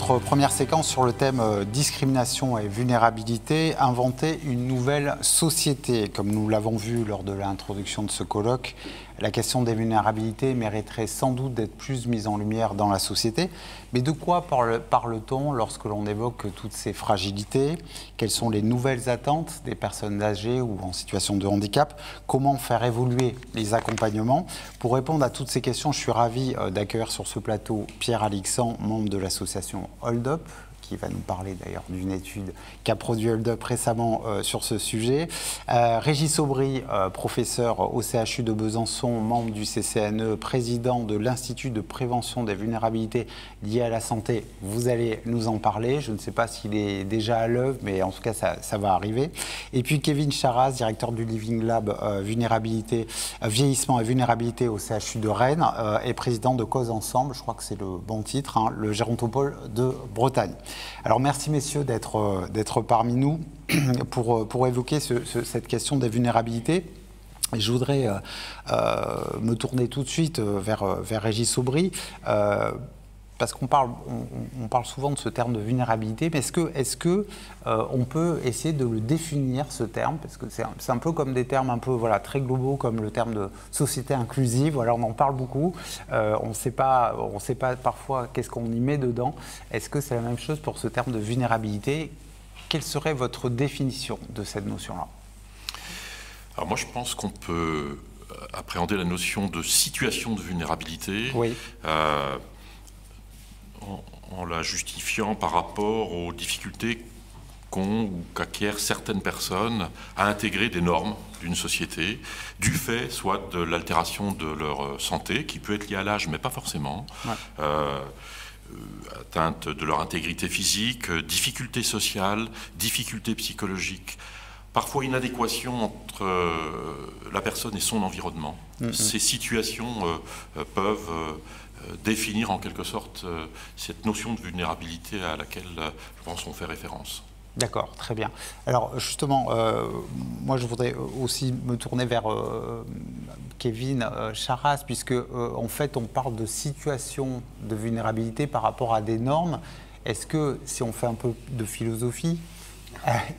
notre première séquence sur le thème discrimination et vulnérabilité, inventer une nouvelle société. Comme nous l'avons vu lors de l'introduction de ce colloque, la question des vulnérabilités mériterait sans doute d'être plus mise en lumière dans la société. Mais de quoi parle-t-on lorsque l'on évoque toutes ces fragilités? Quelles sont les nouvelles attentes des personnes âgées ou en situation de handicap? Comment faire évoluer les accompagnements? Pour répondre à toutes ces questions, je suis ravi d'accueillir sur ce plateau Pierre Alixan, membre de l'association Hold Up, qui va nous parler d'ailleurs d'une étude qu'a produit Hold Up récemment sur ce sujet. Régis Aubry, professeur au CHU de Besançon, membre du CCNE, président de l'Institut de prévention des vulnérabilités liées à la santé. Vous allez nous en parler. Je ne sais pas s'il est déjà à l'œuvre, mais en tout cas, ça va arriver. Et puis Kevin Charras, directeur du Living Lab vulnérabilité, vieillissement et vulnérabilité au CHU de Rennes et président de Cause Ensemble, je crois que c'est le bon titre, hein, le gérontopole de Bretagne. Alors merci messieurs d'être parmi nous pour évoquer cette question des vulnérabilités. Et je voudrais me tourner tout de suite vers Régis Aubry, parce qu'on parle souvent de ce terme de vulnérabilité, mais est-ce que on peut essayer de le définir, ce terme, parce que c'est un peu comme des termes un peu très globaux, comme le terme de société inclusive. Voilà, on en parle beaucoup. On ne sait pas parfois qu'est-ce qu'on y met dedans. Est-ce que c'est la même chose pour ce terme de vulnérabilité? Quelle serait votre définition de cette notion-là? Alors moi, je pense qu'on peut appréhender la notion de situation de vulnérabilité. Oui. En la justifiant par rapport aux difficultés qu'ont ou qu'acquièrent certaines personnes à intégrer des normes d'une société, du fait soit de l'altération de leur santé, qui peut être liée à l'âge, mais pas forcément, ouais. Atteinte de leur intégrité physique, difficultés sociales, difficultés psychologiques, parfois inadéquation entre la personne et son environnement. Ces situations peuvent définir en quelque sorte cette notion de vulnérabilité à laquelle, je pense, on fait référence. D'accord, très bien. Alors justement, moi je voudrais aussi me tourner vers Kevin Charras, puisque en fait on parle de situation de vulnérabilité par rapport à des normes. Est-ce que, si on fait un peu de philosophie,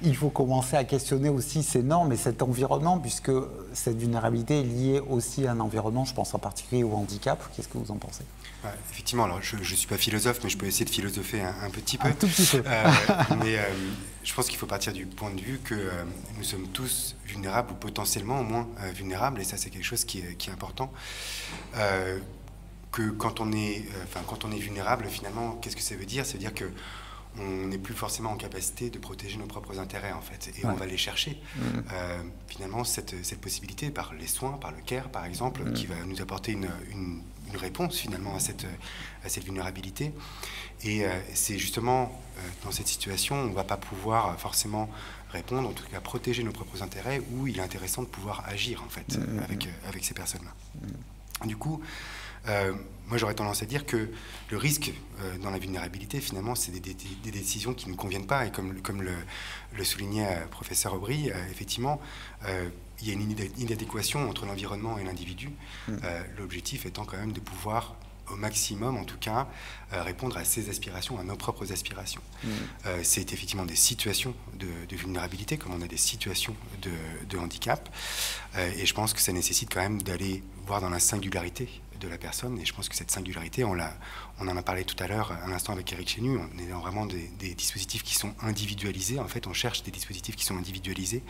il faut commencer à questionner aussi ces normes et cet environnement, puisque cette vulnérabilité est liée aussi à un environnement, je pense en particulier au handicap. Qu'est-ce que vous en pensez? Effectivement, alors je ne suis pas philosophe, mais je peux essayer de philosopher un petit peu. Un tout petit peu. Mais je pense qu'il faut partir du point de vue que nous sommes tous vulnérables, ou potentiellement au moins vulnérables, et ça c'est quelque chose qui est important. Que quand on est vulnérable, finalement, qu'est-ce que ça veut dire? Ça veut dire que on n'est plus forcément en capacité de protéger nos propres intérêts, en fait. Et on va les chercher, finalement, cette possibilité, par les soins, par le care, par exemple, qui va nous apporter une réponse, finalement, à cette vulnérabilité. Et c'est justement, dans cette situation, on ne va pas pouvoir forcément répondre, en tout cas protéger nos propres intérêts, où il est intéressant de pouvoir agir, en fait, avec ces personnes-là. Du coup, moi j'aurais tendance à dire que le risque dans la vulnérabilité, finalement, c'est des décisions qui ne nous conviennent pas. Et comme le soulignait professeur Aubry, effectivement, il y a une inadéquation entre l'environnement et l'individu. L'objectif étant quand même de pouvoir, au maximum en tout cas, répondre à ses aspirations, à nos propres aspirations. C'est effectivement des situations de vulnérabilité, comme on a des situations de handicap. Et je pense que ça nécessite quand même d'aller voir dans la singularité de la personne. Et je pense que cette singularité, on en a parlé tout à l'heure, un instant avec Eric Chenu, on est dans vraiment des dispositifs qui sont individualisés. En fait, on cherche des dispositifs qui sont individualisés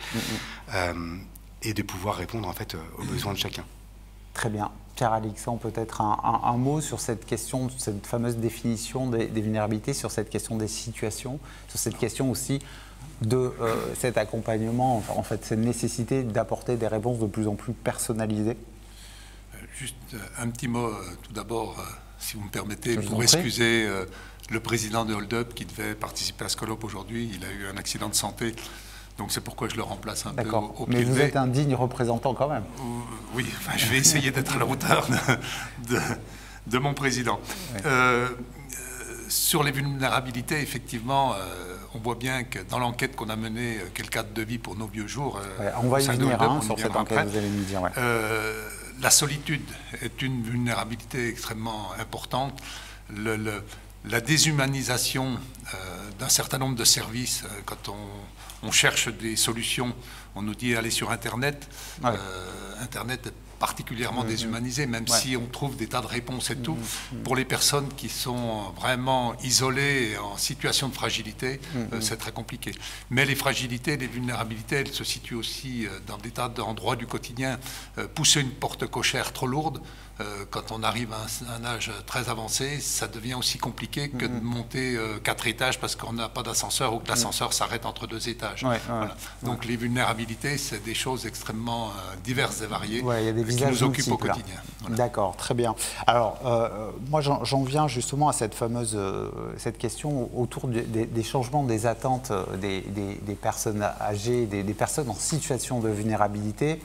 et de pouvoir répondre en fait aux besoins de chacun. Très bien. Pierre Alixan, peut-être un mot sur cette question, cette fameuse définition des vulnérabilités, sur cette question des situations, sur cette question aussi de cet accompagnement, en fait, cette nécessité d'apporter des réponses de plus en plus personnalisées. Juste un petit mot, tout d'abord, si vous me permettez, pour excuser le président de Hold Up qui devait participer à ce colloque aujourd'hui. Il a eu un accident de santé. Donc c'est pourquoi je le remplace un peu au pied. Mais vous êtes un digne représentant quand même. Oui, enfin, je vais essayer d'être à la hauteur de mon président. Oui. Sur les vulnérabilités, effectivement, on voit bien que dans l'enquête qu'on a menée, quel cadre de vie pour nos vieux jours, on va y venir sur cette enquête, vous allez nous dire. La solitude est une vulnérabilité extrêmement importante. la déshumanisation d'un certain nombre de services. Quand on cherche des solutions, on nous dit aller sur Internet. Ouais. Internet est particulièrement déshumanisé, même si on trouve des tas de réponses et tout. Pour les personnes qui sont vraiment isolées et en situation de fragilité, c'est très compliqué. Mais les fragilités, les vulnérabilités, elles se situent aussi dans des tas d'endroits du quotidien. Pousser une porte cochère trop lourde, quand on arrive à un âge très avancé, ça devient aussi compliqué que de monter 4 étages parce qu'on n'a pas d'ascenseur ou que l'ascenseur s'arrête entre 2 étages. Voilà. Donc les vulnérabilités, c'est des choses extrêmement diverses et variées qui nous occupent au quotidien. Voilà. D'accord, très bien. Alors, moi j'en viens justement à cette fameuse cette question autour des changements des attentes des personnes âgées, des personnes en situation de vulnérabilité.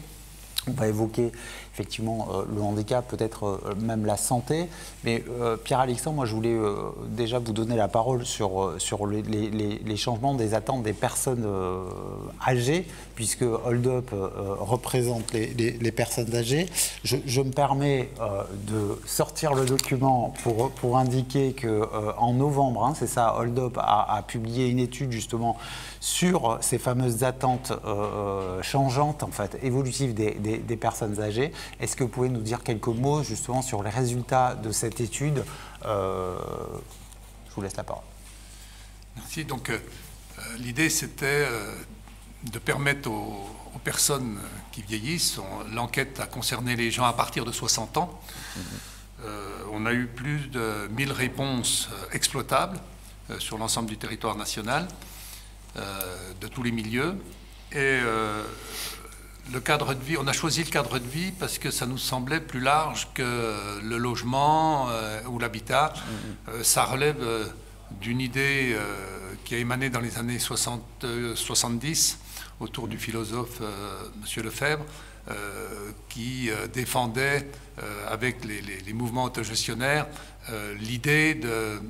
On va évoquer effectivement le handicap, peut-être même la santé. Mais Pierre-Alexandre, moi je voulais déjà vous donner la parole sur les changements des attentes des personnes âgées, puisque Hold Up représente les personnes âgées. Je me permets de sortir le document pour indiquer qu'en novembre, hein, c'est ça, Hold Up a publié une étude justement sur ces fameuses attentes changeantes, en fait, évolutives des personnes âgées. Est-ce que vous pouvez nous dire quelques mots justement sur les résultats de cette étude? Je vous laisse la parole. Merci. Donc, l'idée, c'était de permettre aux personnes qui vieillissent. L'enquête a concerné les gens à partir de 60 ans. On a eu plus de 1000 réponses exploitables sur l'ensemble du territoire national, de tous les milieux. Et le cadre de vie, on a choisi le cadre de vie parce que ça nous semblait plus large que le logement ou l'habitat. Ça relève d'une idée qui a émané dans les années 70 autour du philosophe M. Lefebvre, qui défendait avec les mouvements autogestionnaires l'idée de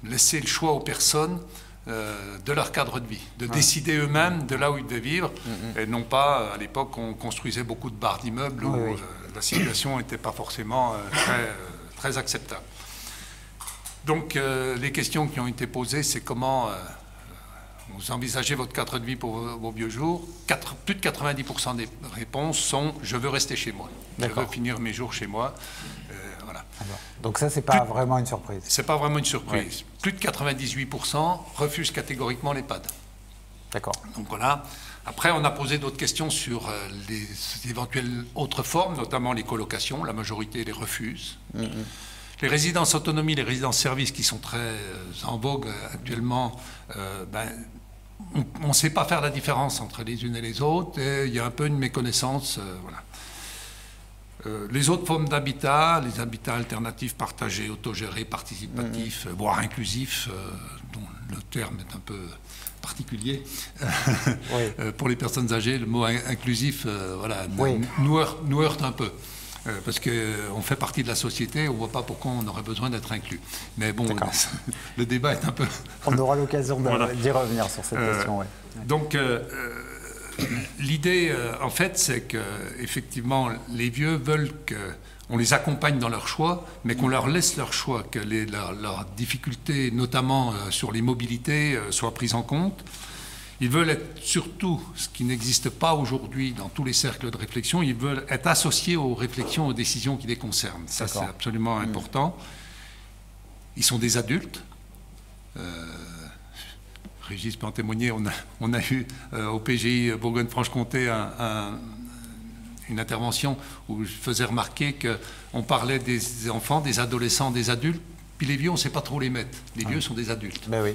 laisser le choix aux personnes de leur cadre de vie, de décider eux-mêmes de là où ils devaient vivre, et non pas, à l'époque, on construisait beaucoup de barres d'immeubles où la situation n'était pas forcément très acceptable. Donc, les questions qui ont été posées, c'est comment vous envisagez votre cadre de vie pour vos vieux jours. Plus de 90% des réponses sont « je veux rester chez moi, je veux finir mes jours chez moi ». Voilà. Donc ça, c'est pas vraiment une surprise. C'est pas vraiment une surprise. Plus de 98% refusent catégoriquement l'EHPAD. D'accord. Donc voilà. Après, on a posé d'autres questions sur les éventuelles autres formes, notamment les colocations. La majorité les refuse. Les résidences autonomie, les résidences services qui sont très en vogue actuellement, on ne sait pas faire la différence entre les unes et les autres. Et il y a un peu une méconnaissance. Voilà. Les autres formes d'habitat, les habitats alternatifs partagés, autogérés, participatifs, voire inclusifs, dont le terme est un peu particulier. Pour les personnes âgées, le mot inclusif voilà, nous heurte un peu. Parce qu'on fait partie de la société, on ne voit pas pourquoi on aurait besoin d'être inclus. Mais bon, le débat est un peu... On aura l'occasion d'y revenir sur cette question. Donc, l'idée, en fait, c'est qu'effectivement, les vieux veulent qu'on les accompagne dans leur choix, mais qu'on leur laisse leur choix, que leurs difficultés, notamment sur les mobilités, soient prises en compte. Ils veulent être surtout, ce qui n'existe pas aujourd'hui dans tous les cercles de réflexion, ils veulent être associés aux réflexions, aux décisions qui les concernent. Ça, c'est absolument important. Ils sont des adultes. Régis peut en témoigner, on a eu au PGI Bourgogne-Franche-Comté une intervention où je faisais remarquer qu'on parlait des enfants, des adolescents, des adultes, puis les vieux, on ne sait pas trop les mettre. Les vieux sont des adultes. Ben oui.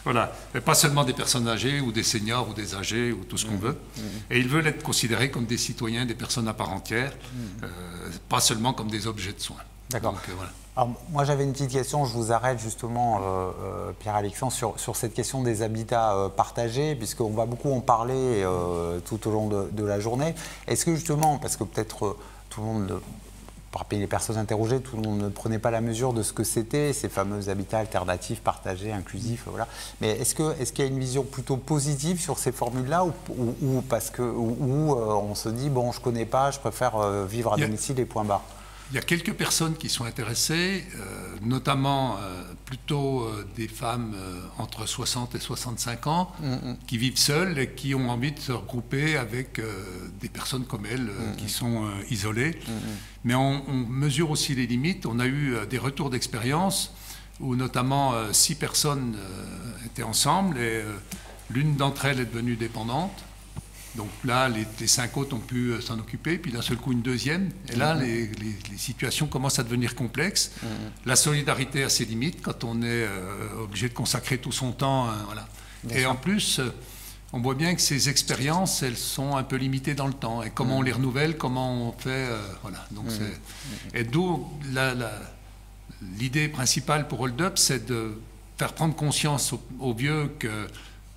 Voilà, mais pas seulement des personnes âgées ou des seniors ou des âgés ou tout ce qu'on veut. Et ils veulent être considérés comme des citoyens, des personnes à part entière, pas seulement comme des objets de soins. D'accord. Voilà. Alors, moi j'avais une petite question, je vous arrête justement Pierre-Alexandre sur cette question des habitats partagés, puisqu'on va beaucoup en parler tout au long de la journée. Est-ce que justement, parce que peut-être tout le monde... Parmi les personnes interrogées, tout le monde ne prenait pas la mesure de ce que c'était, ces fameux habitats alternatifs, partagés, inclusifs, voilà. Mais est-ce qu'il y a une vision plutôt positive sur ces formules-là ou on se dit, bon, je ne connais pas, je préfère vivre à domicile et point barre? il y a quelques personnes qui sont intéressées, notamment plutôt des femmes entre 60 et 65 ans qui vivent seules et qui ont envie de se regrouper avec des personnes comme elles qui sont isolées. Mais on mesure aussi les limites. On a eu des retours d'expérience où notamment 6 personnes étaient ensemble et l'une d'entre elles est devenue dépendante. Donc là, les 5 autres ont pu s'en occuper, puis d'un seul coup une deuxième. Et là, les situations commencent à devenir complexes. La solidarité a ses limites quand on est obligé de consacrer tout son temps. Voilà. Et en plus, on voit bien que ces expériences, elles sont un peu limitées dans le temps. Et comment on les renouvelle, comment on fait... voilà. Donc et d'où l'idée principale pour Hold Up, c'est de faire prendre conscience aux vieux que...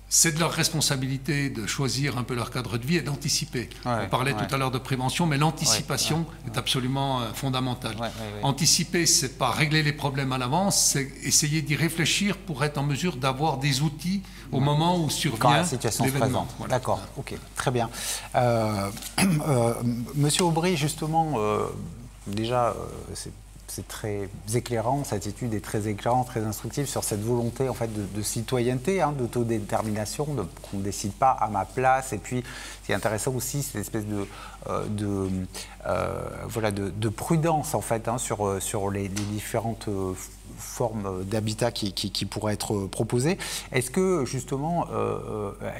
c'est de leur responsabilité de choisir un peu leur cadre de vie et d'anticiper. On parlait tout à l'heure de prévention, mais l'anticipation est absolument fondamentale. Anticiper, c'est pas régler les problèmes à l'avance, c'est essayer d'y réfléchir pour être en mesure d'avoir des outils au moment où survient l'événement. Voilà. D'accord, ok, très bien. Monsieur Aubry, justement, déjà, c'est très éclairant, cette étude est très éclairante, très instructive sur cette volonté en fait de citoyenneté, d'autodétermination, qu'on ne décide pas à ma place. Et puis, ce qui est intéressant aussi, c'est l'espèce de prudence en fait sur les différentes formes d'habitat qui pourraient être proposées. Est-ce que justement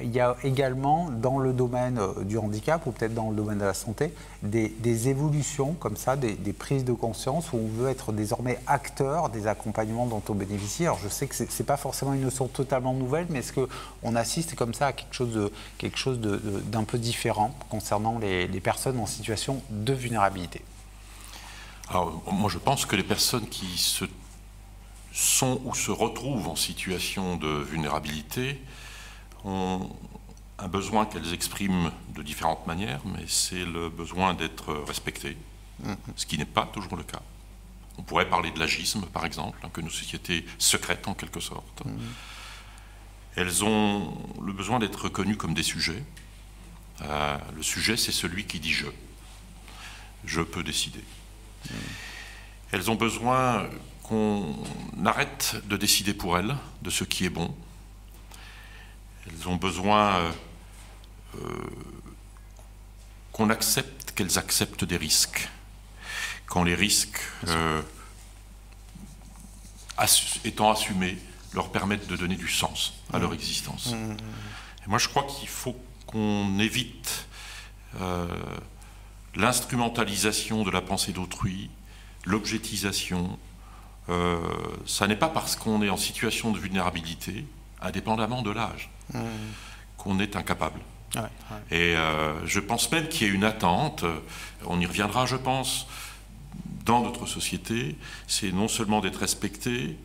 il y a également dans le domaine du handicap ou peut-être dans le domaine de la santé des évolutions comme ça, des prises de conscience où on veut être désormais acteur des accompagnements dont on bénéficie? Alors je sais que c'est pas forcément une notion totalement nouvelle, mais est-ce qu'on assiste comme ça à quelque chose d'un peu différent concernant les personnes en situation de vulnérabilité? Alors moi je pense que les personnes qui sont ou se retrouvent en situation de vulnérabilité ont un besoin qu'elles expriment de différentes manières, mais c'est le besoin d'être respectées, ce qui n'est pas toujours le cas. On pourrait parler de l'agisme, par exemple, que nos sociétés secrètent en quelque sorte. Elles ont le besoin d'être reconnues comme des sujets. Le sujet, c'est celui qui dit « je ». Je peux décider. Elles ont besoin qu'on arrête de décider pour elles de ce qui est bon. Elles ont besoin qu'on accepte qu'elles acceptent des risques. Quand les risques, étant assumés, leur permettent de donner du sens à leur existence. Et moi, je crois qu'il faut qu'on évite l'instrumentalisation de la pensée d'autrui, l'objectisation. Ça n'est pas parce qu'on est en situation de vulnérabilité, indépendamment de l'âge, qu'on est incapable. Et je pense même qu'il y a une attente, on y reviendra je pense, dans notre société, c'est non seulement d'être respecté,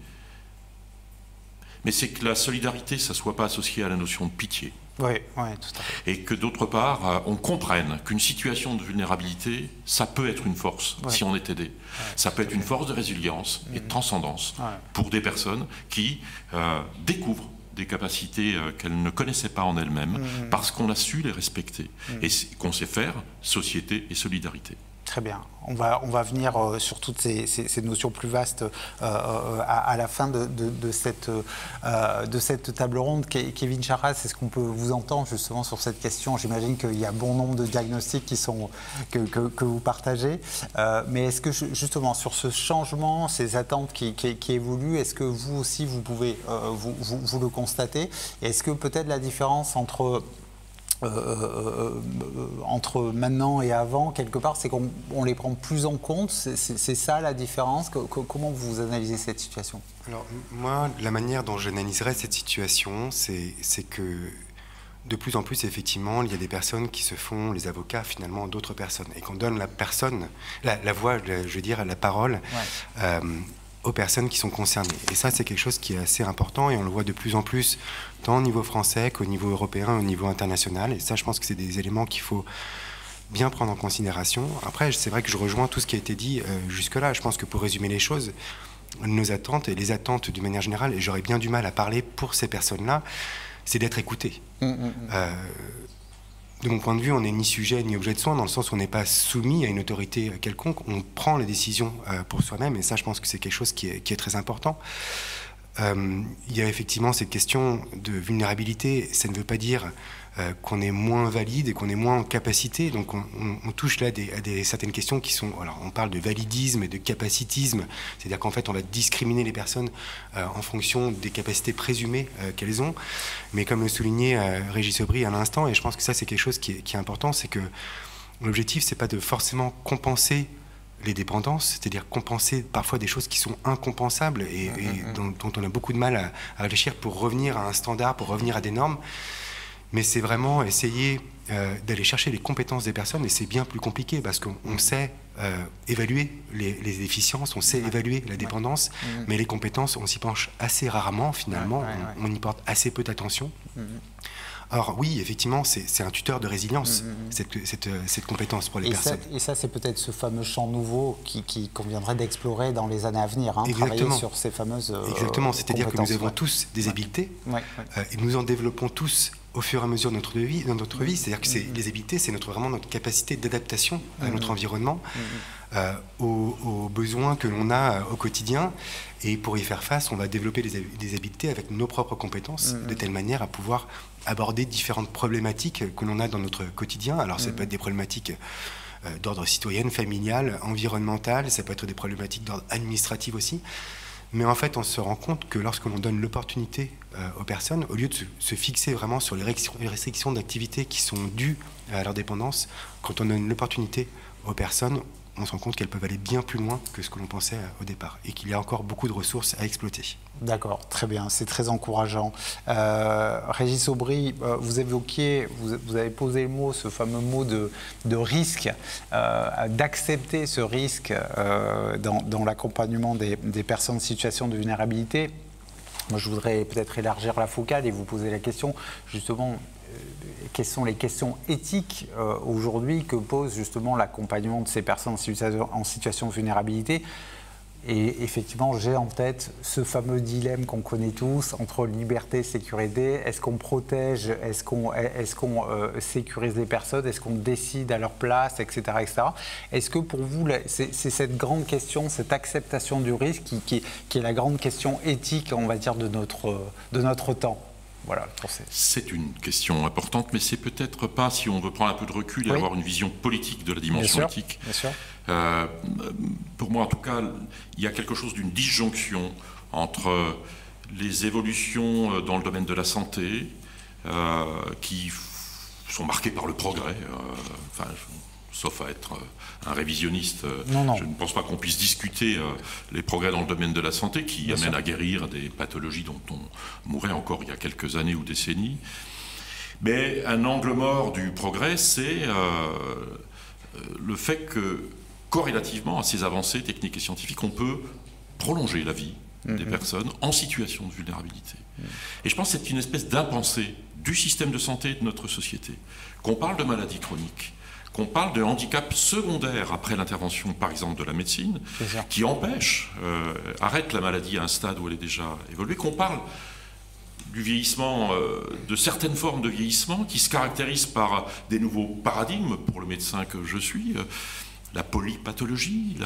mais c'est que la solidarité, ça ne soit pas associé à la notion de pitié. Oui, tout à fait. Et que d'autre part, on comprenne qu'une situation de vulnérabilité, ça peut être une force si on est aidé. Ça peut être une force de résilience et de transcendance pour des personnes qui découvrent des capacités qu'elles ne connaissaient pas en elles-mêmes parce qu'on a su les respecter et qu'on sait faire société et solidarité. Très bien. On va venir sur toutes ces notions plus vastes à la fin de cette table ronde. Kevin Charras, est-ce qu'on peut vous entendre justement sur cette question? J'imagine qu'il y a bon nombre de diagnostics que vous partagez. Mais est-ce que justement sur ce changement, ces attentes qui évoluent, est-ce que vous aussi vous pouvez vous le constater? Est-ce que peut-être la différence entre maintenant et avant, quelque part, c'est qu'on les prend plus en compte? C'est ça la différence? Comment vous analysez cette situation? Alors moi, la manière dont j'analyserais cette situation, c'est que de plus en plus, effectivement, il y a des personnes qui se font les avocats finalement d'autres personnes et qu'on donne la voix, je veux dire, la parole aux personnes qui sont concernées. Et ça, c'est quelque chose qui est assez important et on le voit de plus en plus tant au niveau français qu'au niveau européen, au niveau international. Et ça, je pense que c'est des éléments qu'il faut bien prendre en considération. Après, c'est vrai que je rejoins tout ce qui a été dit jusque-là. Je pense que pour résumer les choses, nos attentes et les attentes d'une manière générale, et j'aurais bien du mal à parler pour ces personnes-là, c'est d'être écouté. de mon point de vue, on n'est ni sujet ni objet de soin, dans le sens où on n'est pas soumis à une autorité quelconque, on prend les décisions pour soi-même, et ça, je pense que c'est quelque chose qui est très important. Il y a effectivement cette question de vulnérabilité, ça ne veut pas dire qu'on est moins valide et qu'on est moins en capacité, donc on touche là à certaines questions qui sont, alors on parle de validisme et de capacitisme, c'est-à-dire qu'en fait on va discriminer les personnes en fonction des capacités présumées qu'elles ont, mais comme le soulignait Régis Aubry à l'instant, et je pense que ça c'est quelque chose qui est important, c'est que l'objectif c'est pas de forcément compenser les dépendances, c'est-à-dire compenser parfois des choses qui sont incompensables et dont on a beaucoup de mal à réfléchir pour revenir à un standard, pour revenir à des normes. Mais c'est vraiment essayer d'aller chercher les compétences des personnes, et c'est bien plus compliqué parce qu'on sait évaluer les déficiences, on sait évaluer la dépendance, mais les compétences, on s'y penche assez rarement finalement, on y porte assez peu d'attention. Alors oui, effectivement, c'est un tuteur de résilience, cette compétence pour les personnes. Et ça, c'est peut-être ce fameux champ nouveau qui conviendrait d'explorer dans les années à venir, hein, travailler sur ces fameuses Exactement, c'est-à-dire que nous avons tous des habiletés, et nous en développons tous au fur et à mesure de notre vie, c'est-à-dire que les habiletés, c'est vraiment notre capacité d'adaptation à notre environnement, aux besoins que l'on a au quotidien, et pour y faire face, on va développer des habiletés avec nos propres compétences, de telle manière à pouvoir aborder différentes problématiques que l'on a dans notre quotidien. Alors ça peut être des problématiques d'ordre citoyen, familial, environnemental, ça peut être des problématiques d'ordre administratif aussi. Mais en fait, on se rend compte que lorsque l'on donne l'opportunité aux personnes, au lieu de se fixer vraiment sur les restrictions d'activité qui sont dues à leur dépendance, quand on donne l'opportunité aux personnes, on se rend compte qu'elles peuvent aller bien plus loin que ce que l'on pensait au départ, et qu'il y a encore beaucoup de ressources à exploiter. D'accord, très bien, c'est très encourageant. Régis Aubry, vous évoquiez, vous avez posé le mot, ce fameux mot de risque, d'accepter ce risque dans l'accompagnement des personnes en situation de vulnérabilité. Moi, je voudrais peut-être élargir la focale et vous poser la question, justement, quelles sont les questions éthiques aujourd'hui que pose justement l'accompagnement de ces personnes en situation de vulnérabilité. Et effectivement, j'ai en tête ce fameux dilemme qu'on connaît tous entre liberté et sécurité. Est-ce qu'on protège, est-ce qu'on sécurise les personnes, est-ce qu'on décide à leur place, etc. etc. Est-ce que pour vous, c'est cette grande question, cette acceptation du risque qui est la grande question éthique, on va dire, de notre temps? Voilà, c'est une question importante, mais c'est peut-être pas, si on veut prendre un peu de recul et avoir une vision politique de la dimension éthique. Bien sûr. Pour moi, en tout cas, il y a quelque chose d'une disjonction entre les évolutions dans le domaine de la santé, qui sont marquées par le progrès, sauf à être un révisionniste, je ne pense pas qu'on puisse discuter les progrès dans le domaine de la santé qui amènent à guérir des pathologies dont on mourait encore il y a quelques années ou décennies. Mais un angle mort du progrès, c'est le fait que, corrélativement à ces avancées techniques et scientifiques, on peut prolonger la vie des personnes en situation de vulnérabilité. Et je pense que c'est une espèce d'impensé du système de santé de notre société. Qu'on parle de maladies chroniques, qu'on parle de handicap secondaire après l'intervention, par exemple, de la médecine, qui empêche, arrête la maladie à un stade où elle est déjà évoluée, qu'on parle du vieillissement, de certaines formes de vieillissement qui se caractérisent par des nouveaux paradigmes, pour le médecin que je suis, la polypathologie,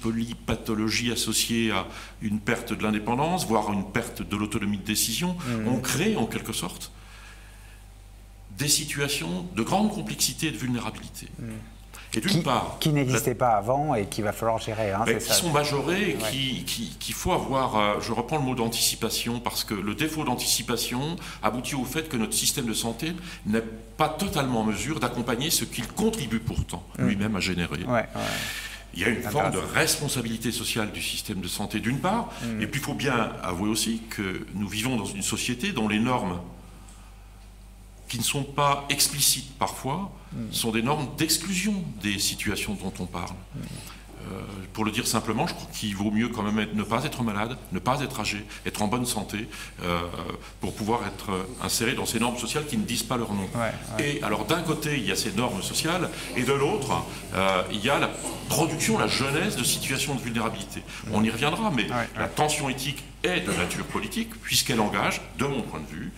polypathologie associée à une perte de l'indépendance, voire une perte de l'autonomie de décision. On crée en quelque sorte des situations de grande complexité et de vulnérabilité. Et d'une part, qui n'existaient pas avant et qu'il va falloir gérer. Hein, qui sont majorées et qu'il faut avoir, je reprends le mot d'anticipation, parce que le défaut d'anticipation aboutit au fait que notre système de santé n'est pas totalement en mesure d'accompagner ce qu'il contribue pourtant lui-même à générer. Il y a une forme de responsabilité sociale du système de santé d'une part, et puis il faut bien avouer aussi que nous vivons dans une société dont les normes, qui ne sont pas explicites parfois, sont des normes d'exclusion des situations dont on parle. Pour le dire simplement, je crois qu'il vaut mieux quand même ne pas être malade, ne pas être âgé, être en bonne santé, pour pouvoir être inséré dans ces normes sociales qui ne disent pas leur nom. Et alors d'un côté, il y a ces normes sociales, et de l'autre, il y a la production, la genèse de situations de vulnérabilité. On y reviendra, mais la tension éthique est de nature politique, puisqu'elle engage, de mon point de vue,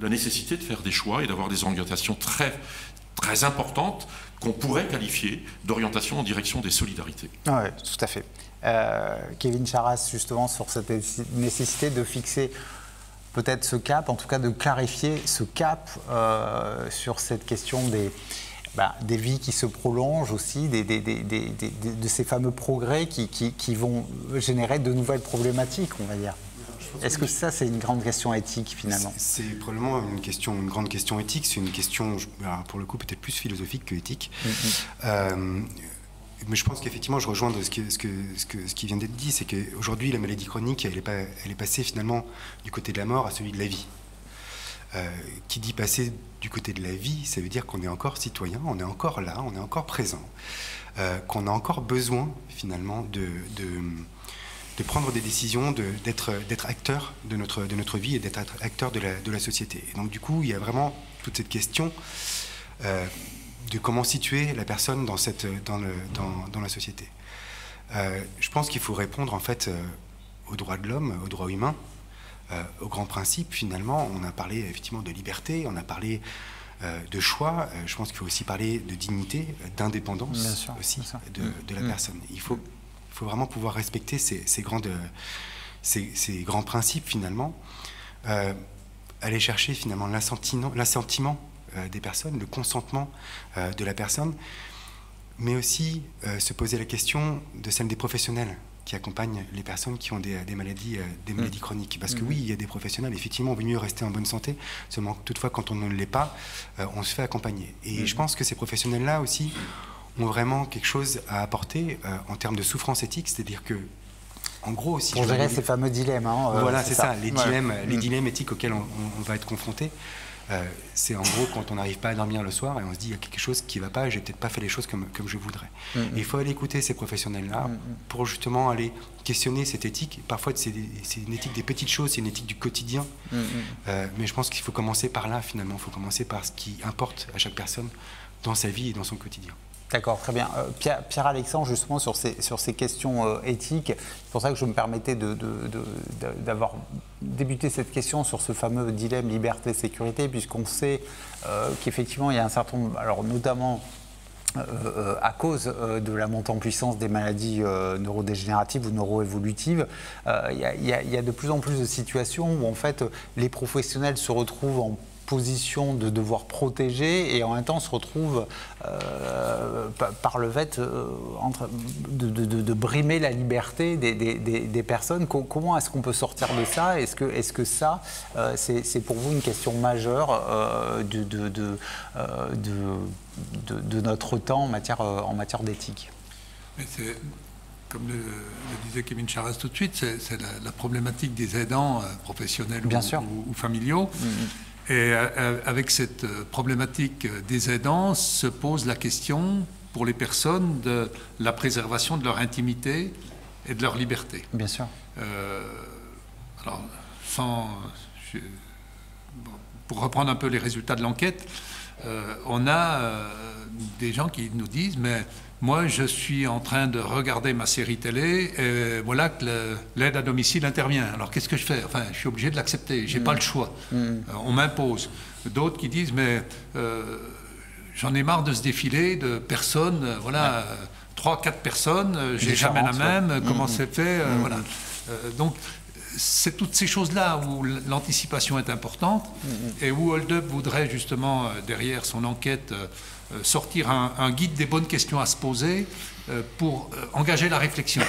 la nécessité de faire des choix et d'avoir des orientations très, très importantes qu'on pourrait qualifier d'orientation en direction des solidarités. Oui, tout à fait. Kevin Charras, justement, sur cette nécessité de fixer peut-être ce cap, en tout cas de clarifier ce cap sur cette question des vies qui se prolongent aussi, de ces fameux progrès qui vont générer de nouvelles problématiques, on va dire. Est-ce que ça, c'est une grande question éthique, finalement? C'est probablement une grande question éthique. C'est une question, pour le coup, peut-être plus philosophique que éthique. Mais je pense qu'effectivement, je rejoins ce qui vient d'être dit, c'est qu'aujourd'hui, la maladie chronique, elle est passée finalement du côté de la mort à celui de la vie. Qui dit passer du côté de la vie, ça veut dire qu'on est encore citoyen, on est encore là, on est encore présent, qu'on a encore besoin, finalement, de prendre des décisions, d'être acteur de notre vie et d'être acteur de la société. Et donc du coup, il y a vraiment toute cette question de comment situer la personne dans la société. Je pense qu'il faut répondre en fait aux droits de l'homme, aux droits humains, aux grands principes finalement. On a parlé effectivement de liberté, on a parlé de choix. Je pense qu'il faut aussi parler de dignité, d'indépendance aussi de la personne. Il faut vraiment pouvoir respecter ces grands principes finalement, aller chercher finalement l'assentiment des personnes, le consentement de la personne, mais aussi se poser la question de celle des professionnels qui accompagnent les personnes qui ont des maladies chroniques. Parce que oui, il y a des professionnels, effectivement, il vaut mieux rester en bonne santé, seulement toutefois quand on ne l'est pas, on se fait accompagner. Et je pense que ces professionnels-là aussi ont vraiment quelque chose à apporter en termes de souffrance éthique, c'est-à-dire que, en gros, aussi... Pour gérer ces fameux dilemmes. Voilà, c'est ça, les dilemmes éthiques auxquels on va être confronté. C'est en gros quand on n'arrive pas à dormir le soir et on se dit il y a quelque chose qui ne va pas, j'ai peut-être pas fait les choses comme je voudrais. Et il faut aller écouter ces professionnels-là pour justement aller questionner cette éthique. Parfois c'est une éthique des petites choses, c'est une éthique du quotidien. Mais je pense qu'il faut commencer par là finalement, il faut commencer par ce qui importe à chaque personne dans sa vie et dans son quotidien. D'accord, très bien. Pierre-Alexandre, justement, sur ces questions éthiques, c'est pour ça que je me permettais d'avoir débuté cette question sur ce fameux dilemme liberté-sécurité, puisqu'on sait qu'effectivement, il y a un certain nombre, alors notamment à cause de la montée en puissance des maladies neurodégénératives ou neuroévolutives, il y a de plus en plus de situations où, en fait, les professionnels se retrouvent en position de devoir protéger et en même temps se retrouve par le fait de brimer la liberté des personnes. Comment est-ce qu'on peut sortir de ça? Est-ce que ça, c'est pour vous une question majeure de notre temps en matière d'éthique? Comme le disait Kevin Charras tout de suite, c'est la problématique des aidants professionnels ou familiaux. Et avec cette problématique des aidants se pose la question pour les personnes de la préservation de leur intimité et de leur liberté. Bien sûr. Alors, pour reprendre un peu les résultats de l'enquête, on a des gens qui nous disent « mais moi je suis en train de regarder ma série télé et voilà que l'aide à domicile intervient. Alors qu'est-ce que je fais? Enfin, je suis obligé de l'accepter, j'ai pas le choix. On m'impose. » D'autres qui disent « mais j'en ai marre de ce défilé de personnes, 3-4 personnes, j'ai jamais la même, comment c'est fait ?» Voilà. Donc, c'est toutes ces choses-là où l'anticipation est importante et où Hold Up voudrait justement, derrière son enquête, sortir un guide des bonnes questions à se poser pour engager la réflexion.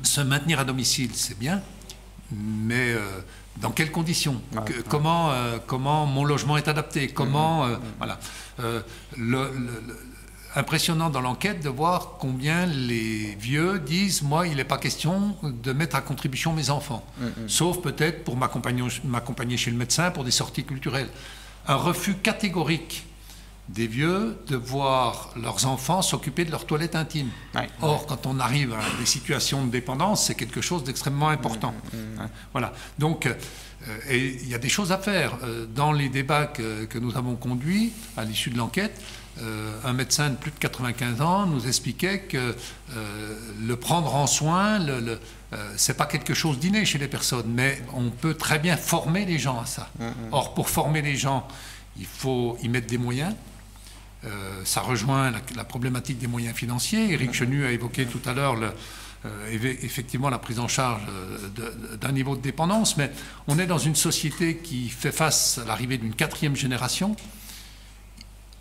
Se maintenir à domicile, c'est bien, mais dans quelles conditions? Comment mon logement est adapté? Comment voilà. Impressionnant dans l'enquête de voir combien les vieux disent « moi, il n'est pas question de mettre à contribution mes enfants, sauf peut-être pour m'accompagner chez le médecin pour des sorties culturelles ». Un refus catégorique des vieux de voir leurs enfants s'occuper de leur toilette intime. Or, quand on arrive à des situations de dépendance, c'est quelque chose d'extrêmement important. Voilà. Donc, et il y a des choses à faire. Dans les débats que nous avons conduits à l'issue de l'enquête, un médecin de plus de 95 ans nous expliquait que le prendre en soin, c'est pas quelque chose d'inné chez les personnes, mais on peut très bien former les gens à ça. Or, pour former les gens, il faut y mettre des moyens. Ça rejoint la problématique des moyens financiers. Éric Chenu a évoqué tout à l'heure effectivement la prise en charge d'un niveau de dépendance, mais on est dans une société qui fait face à l'arrivée d'une 4e génération.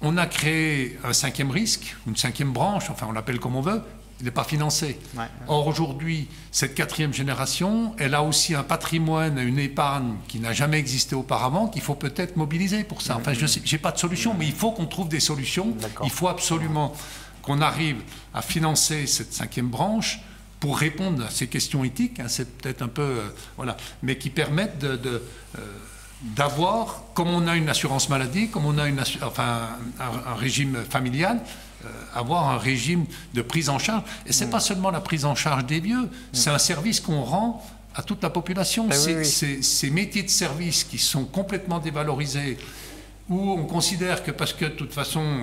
On a créé un 5e risque, une 5e branche, enfin on l'appelle comme on veut, il n'est pas financé. Ouais. Or aujourd'hui, cette 4e génération, elle a aussi un patrimoine, une épargne qui n'a jamais existé auparavant, qu'il faut peut-être mobiliser pour ça. Enfin, je n'ai pas de solution, mais il faut qu'on trouve des solutions. Il faut absolument qu'on arrive à financer cette 5e branche pour répondre à ces questions éthiques, hein, c'est peut-être un peu... voilà, mais qui permettent d'avoir, comme on a une assurance maladie, comme on a un régime familial, avoir un régime de prise en charge. Et ce n'est pas seulement la prise en charge des vieux, c'est un service qu'on rend à toute la population. Ces métiers de service qui sont complètement dévalorisés, où on considère que parce que de toute façon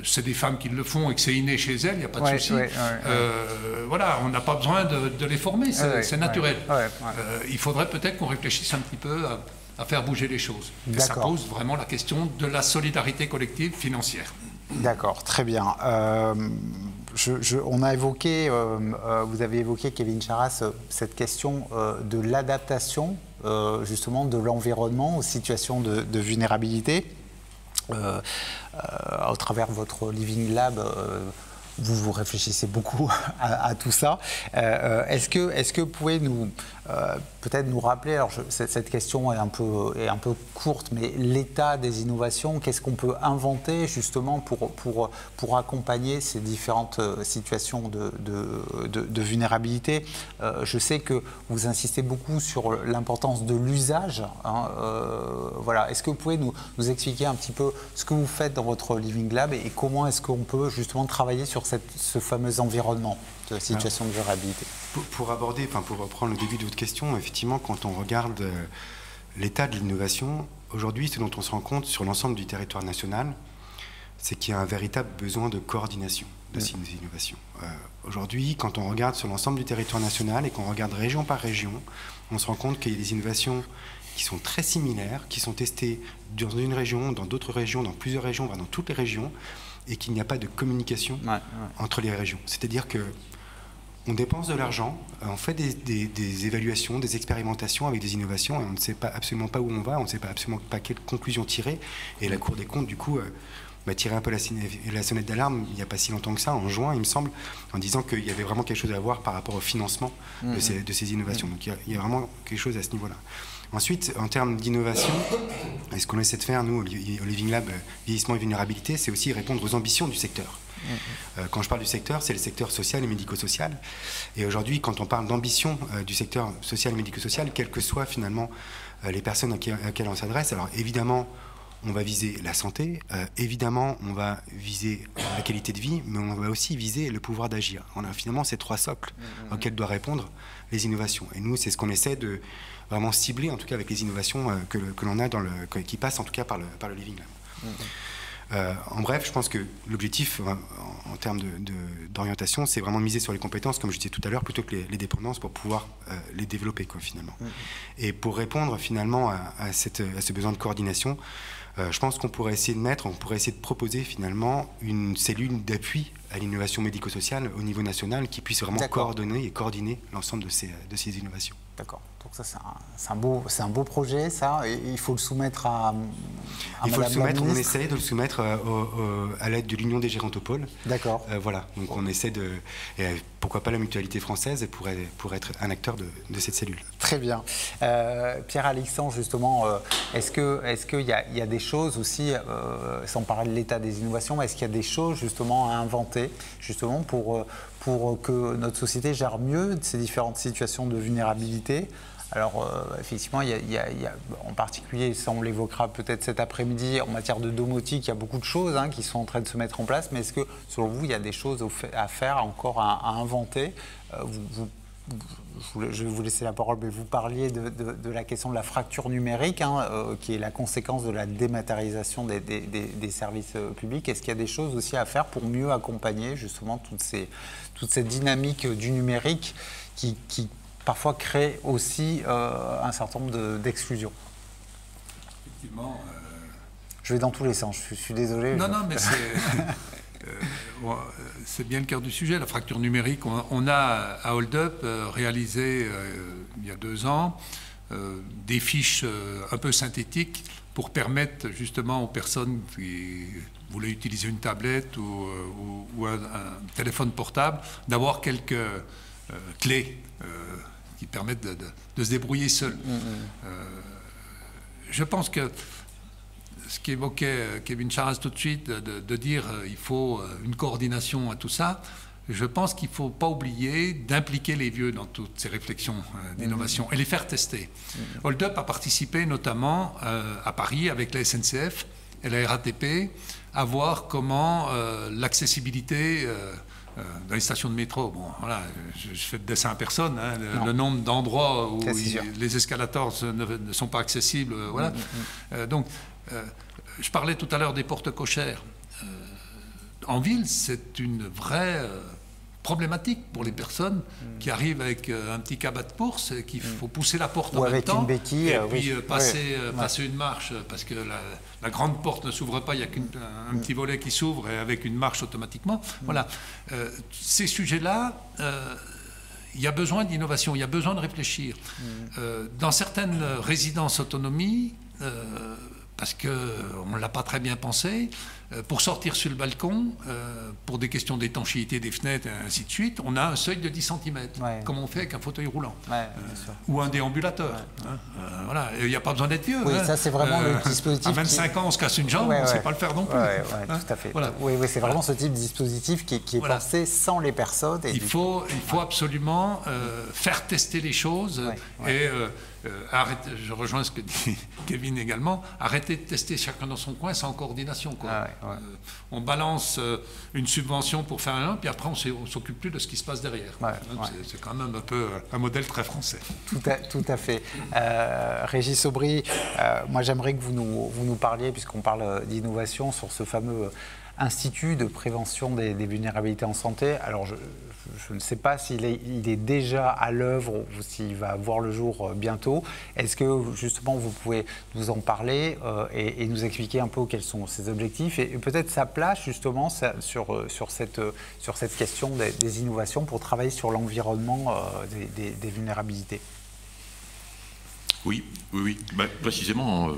c'est des femmes qui le font et que c'est inné chez elles, il n'y a pas de souci. Voilà, on n'a pas besoin de les former, c'est naturel. Il faudrait peut-être qu'on réfléchisse un petit peu à faire bouger les choses. Et ça pose vraiment la question de la solidarité collective financière. D'accord, très bien. On a évoqué, vous avez évoqué, Kevin Charras, cette question de l'adaptation justement de l'environnement aux situations de vulnérabilité. Au travers de votre Living Lab, vous réfléchissez beaucoup à tout ça. Est-ce que vous pouvez peut-être nous rappeler, alors cette question est un peu courte, mais l'état des innovations, qu'est-ce qu'on peut inventer justement pour accompagner ces différentes situations de vulnérabilité? Je sais que vous insistez beaucoup sur l'importance de l'usage. Hein, voilà. Est-ce que vous pouvez nous expliquer un petit peu ce que vous faites dans votre Living Lab et comment est-ce qu'on peut justement travailler sur ce fameux environnement de situation de vulnérabilité? Pour reprendre le début de votre question, effectivement, quand on regarde l'état de l'innovation, aujourd'hui, ce dont on se rend compte sur l'ensemble du territoire national, c'est qu'il y a un véritable besoin de coordination de ces innovations. Aujourd'hui, quand on regarde sur l'ensemble du territoire national et qu'on regarde région par région, on se rend compte qu'il y a des innovations qui sont très similaires, qui sont testées dans une région, dans d'autres régions, dans plusieurs régions, voire dans toutes les régions, et qu'il n'y a pas de communication entre les régions. C'est-à-dire que on dépense de l'argent, on fait des évaluations, des expérimentations avec des innovations et on ne sait absolument pas où on va, on ne sait absolument pas quelles conclusions tirer. Et la Cour des comptes, du coup, m'a tiré un peu la sonnette d'alarme il n'y a pas si longtemps que ça, en juin, il me semble, en disant qu'il y avait vraiment quelque chose à voir par rapport au financement de ces innovations. Donc il y a vraiment quelque chose à ce niveau-là. Ensuite, en termes d'innovation, ce qu'on essaie de faire, nous, au Living Lab, vieillissement et vulnérabilité, c'est aussi répondre aux ambitions du secteur. Quand je parle du secteur, c'est le secteur social et médico-social. Et aujourd'hui, quand on parle d'ambition du secteur social et médico-social, quelles que soient finalement les personnes auxquelles on s'adresse, alors évidemment, on va viser la santé, évidemment, on va viser la qualité de vie, mais on va aussi viser le pouvoir d'agir. On a finalement ces 3 socles auxquels doivent répondre les innovations. Et nous, c'est ce qu'on essaie de vraiment cibler, en tout cas avec les innovations que l'on a qui passent en tout cas par le Living Lab. En bref, je pense que l'objectif en termes d'orientation, c'est vraiment de miser sur les compétences, comme je disais tout à l'heure, plutôt que les dépendances pour pouvoir les développer, finalement. Et pour répondre finalement à ce besoin de coordination, je pense qu'on pourrait essayer de proposer finalement une cellule d'appui à l'innovation médico-sociale au niveau national qui puisse vraiment coordonner et coordonner l'ensemble de ces innovations. D'accord. Donc ça, c'est un beau projet, ça. Et il faut le soumettre à on essaie de le soumettre à l'aide de l'Union des gérontopoles. D'accord. Voilà. Donc on essaie pourquoi pas la Mutualité française pour être un acteur de cette cellule. Très bien. Pierre-Alexandre, justement, est-ce qu'il y a des choses aussi, sans parler de l'état des innovations, est-ce qu'il y a des choses justement à inventer, justement pour que notre société gère mieux ces différentes situations de vulnérabilité? Alors, effectivement, il y a, en particulier, ça on l'évoquera peut-être cet après-midi, en matière de domotique, il y a beaucoup de choses qui sont en train de se mettre en place, mais est-ce que, selon vous, il y a des choses à faire, encore à inventer? je vais vous laisser la parole, mais vous parliez de la question de la fracture numérique, qui est la conséquence de la dématérialisation des services publics. Est-ce qu'il y a des choses aussi à faire pour mieux accompagner justement toute cette dynamique du numérique qui parfois crée aussi un certain nombre d'exclusions? Effectivement. Je vais dans tous les sens, je suis désolé. Non, mais c'est bien le cœur du sujet, la fracture numérique. On a à Hold Up réalisé il y a 2 ans des fiches un peu synthétiques pour permettre justement aux personnes qui voulaient utiliser une tablette ou un téléphone portable d'avoir quelques clés qui permettent de se débrouiller seul. Je pense que ce qu'évoquait Kevin Charras tout de suite, de dire il faut une coordination à tout ça, je pense qu'il ne faut pas oublier d'impliquer les vieux dans toutes ces réflexions d'innovation et les faire tester. Hold Up a participé notamment à Paris avec la SNCF et la RATP à voir comment l'accessibilité dans les stations de métro, bon, voilà, je fais de dessin à personne, le nombre d'endroits où les escalators ne sont pas accessibles, voilà. Donc, je parlais tout à l'heure des portes cochères. En ville, c'est une vraie problématique pour les personnes qui arrivent avec un petit cabas de course et qu'il faut pousser la porte en même temps. Ou avec une béquille. Et puis passer une marche, parce que la grande porte ne s'ouvre pas, il n'y a qu'un petit volet qui s'ouvre et avec une marche automatiquement. Voilà. Ces sujets-là, il y a besoin d'innovation, il y a besoin de réfléchir. Dans certaines résidences autonomie, parce qu'on ne l'a pas très bien pensé, pour sortir sur le balcon, pour des questions d'étanchéité des fenêtres et ainsi de suite, on a un seuil de 10 cm, comme on fait avec un fauteuil roulant, ou un déambulateur. Voilà, il n'y a pas besoin d'être vieux. Oui, ça c'est vraiment le dispositif. À 25 ans, on se casse une jambe, on ne sait pas le faire non plus. Tout à fait. Voilà. Oui, c'est vraiment ce type de dispositif qui est pensé sans les personnes. Et il faut absolument faire tester les choses et arrêter, je rejoins ce que dit Kevin également, arrêter de tester chacun dans son coin sans coordination. Quoi. On balance une subvention pour faire un, puis après on ne s'occupe plus de ce qui se passe derrière. C'est quand même un peu un modèle très français. Tout à fait. Régis Aubry, moi j'aimerais que vous nous parliez, puisqu'on parle d'innovation, sur ce fameux Institut de prévention des vulnérabilités en santé. Alors, je ne sais pas s'il est déjà à l'œuvre ou s'il va voir le jour bientôt. Est-ce que, justement, vous pouvez nous en parler et nous expliquer un peu quels sont ses objectifs et peut-être sa place, justement, sur cette question des innovations pour travailler sur l'environnement des vulnérabilités? Oui. Ben, précisément,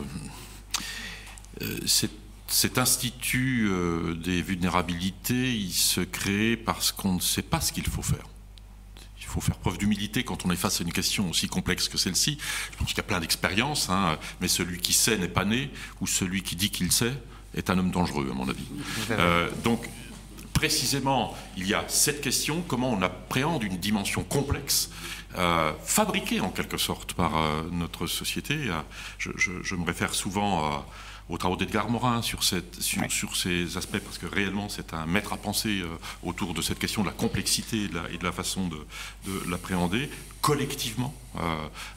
cet institut des vulnérabilités, il se crée parce qu'on ne sait pas ce qu'il faut faire. Il faut faire preuve d'humilité quand on est face à une question aussi complexe que celle-ci. Je pense qu'il y a plein d'expériences, mais celui qui sait n'est pas né, ou celui qui dit qu'il sait est un homme dangereux, à mon avis. Donc, précisément, il y a cette question, comment on appréhende une dimension complexe, fabriquée en quelque sorte par notre société. Je me réfère souvent aux travaux d'Edgar Morin sur ces aspects, parce que réellement c'est un maître à penser autour de cette question de la complexité et de la façon de l'appréhender collectivement,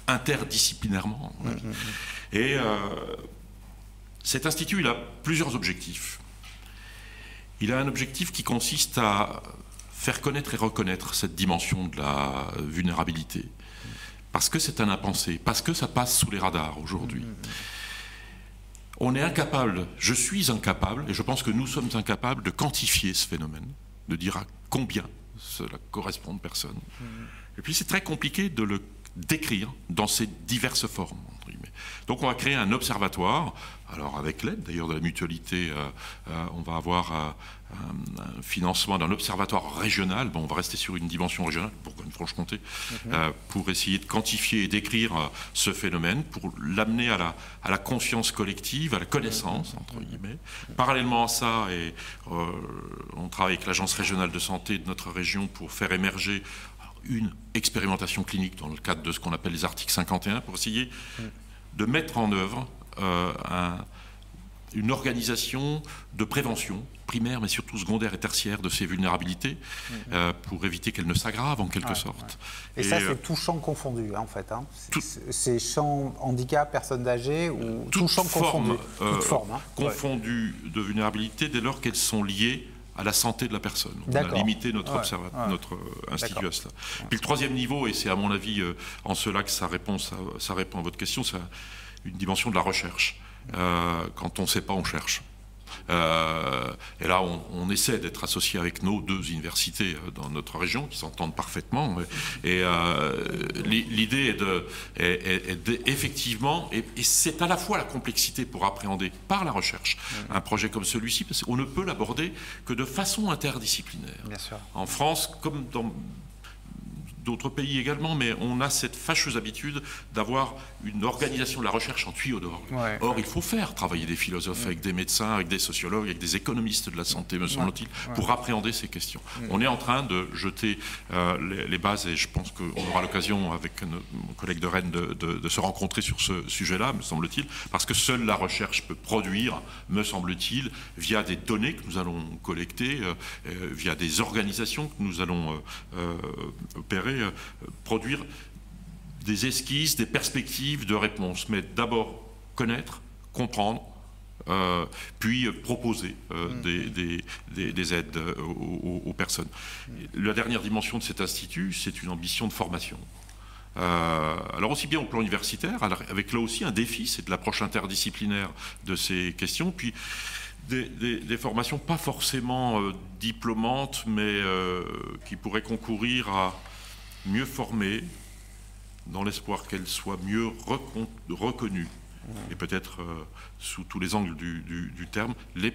interdisciplinairement. Et cet institut, il a plusieurs objectifs. Il a un objectif qui consiste à faire connaître et reconnaître cette dimension de la vulnérabilité, parce que c'est un impensé, parce que ça passe sous les radars aujourd'hui. On est incapable, je suis incapable, et je pense que nous sommes incapables de quantifier ce phénomène, de dire à combien cela correspond de personnes. Et puis c'est très compliqué de le décrire dans ses diverses formes. Donc on va créer un observatoire, alors avec l'aide d'ailleurs de la mutualité, on va avoir un financement d'un observatoire régional, on va rester sur une dimension régionale, Bourgogne-Franche-Comté, pour essayer de quantifier et décrire ce phénomène, pour l'amener à la conscience collective, à la connaissance, entre guillemets. Parallèlement à ça, on travaille avec l'Agence régionale de santé de notre région pour faire émerger une expérimentation clinique dans le cadre de ce qu'on appelle les articles 51, pour essayer de mettre en œuvre une organisation de prévention primaire, mais surtout secondaire et tertiaire de ces vulnérabilités, pour éviter qu'elles ne s'aggravent en quelque sorte. Et ça, c'est tout champ confondu, hein, en fait. Hein. C'est champ handicap, personnes âgées, ou tout champ confondu. Toute forme. Confondues de vulnérabilité dès lors qu'elles sont liées à la santé de la personne. On a limité notre institut à cela. Puis le troisième niveau, et c'est à mon avis en cela que ça répond à votre question, c'est une dimension de la recherche. Quand on ne sait pas, on cherche. Et là, on essaie d'être associé avec nos 2 universités dans notre région qui s'entendent parfaitement. Et l'idée est effectivement, et c'est à la fois la complexité pour appréhender par la recherche un projet comme celui-ci, parce qu'on ne peut l'aborder que de façon interdisciplinaire. Bien sûr. En France, comme dans d'autres pays également, mais on a cette fâcheuse habitude d'avoir une organisation de la recherche en tuyau d'orgue. Or, il faut faire travailler des philosophes avec des médecins, avec des sociologues, avec des économistes de la santé, me semble-t-il, pour appréhender ces questions. On est en train de jeter les bases, et je pense qu'on aura l'occasion, avec mon collègue de Rennes, de se rencontrer sur ce sujet-là, me semble-t-il, parce que seule la recherche peut produire, me semble-t-il, via des données que nous allons collecter, via des organisations que nous allons opérer, produire des esquisses, des perspectives de réponse, mais d'abord connaître, comprendre, puis proposer des aides aux personnes. La dernière dimension de cet institut, c'est une ambition de formation. Alors aussi bien au plan universitaire, avec là aussi un défi, c'est de l'approche interdisciplinaire de ces questions, puis des formations pas forcément diplômantes, mais qui pourraient concourir à mieux former, dans l'espoir qu'elle soit mieux reconnue, et peut-être sous tous les angles du terme, les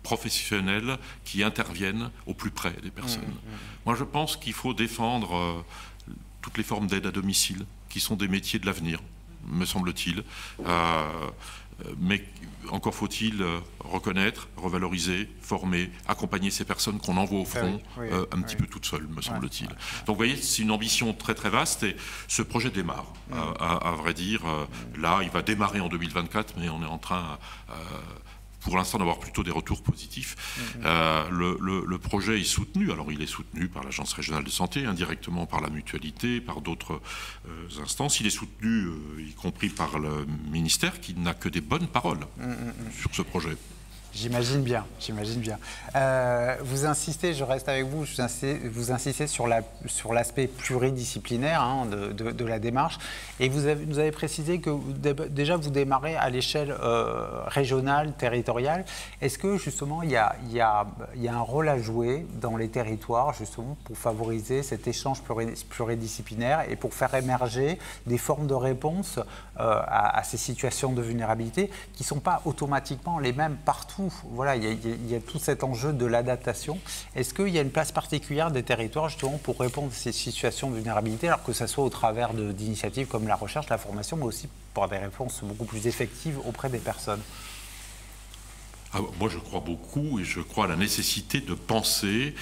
professionnels qui interviennent au plus près des personnes. Moi, je pense qu'il faut défendre toutes les formes d'aide à domicile, qui sont des métiers de l'avenir, me semble-t-il. Mais encore faut-il reconnaître, revaloriser, former, accompagner ces personnes qu'on envoie au front un petit peu toutes seules, me semble-t-il. Donc vous voyez, c'est une ambition très très vaste et ce projet démarre, à vrai dire. Là, il va démarrer en 2024, mais on est en train, pour l'instant, d'avoir plutôt des retours positifs. Le projet est soutenu, alors il est soutenu par l'Agence régionale de santé, indirectement par la mutualité, par d'autres instances. Il est soutenu, y compris par le ministère, qui n'a que des bonnes paroles sur ce projet. J'imagine bien, j'imagine bien. Vous insistez, je reste avec vous, vous insistez sur l'aspect pluridisciplinaire de la démarche. Et vous avez précisé que déjà vous démarrez à l'échelle régionale, territoriale. Est-ce que justement il y a un rôle à jouer dans les territoires justement pour favoriser cet échange pluridisciplinaire et pour faire émerger des formes de réponse à ces situations de vulnérabilité qui ne sont pas automatiquement les mêmes partout? Voilà, il y a tout cet enjeu de l'adaptation. Est-ce qu'il y a une place particulière des territoires justement pour répondre à ces situations de vulnérabilité, alors que ce soit au travers d'initiatives comme la recherche, la formation, mais aussi pour des réponses beaucoup plus effectives auprès des personnes? Moi, je crois beaucoup et je crois à la nécessité de penser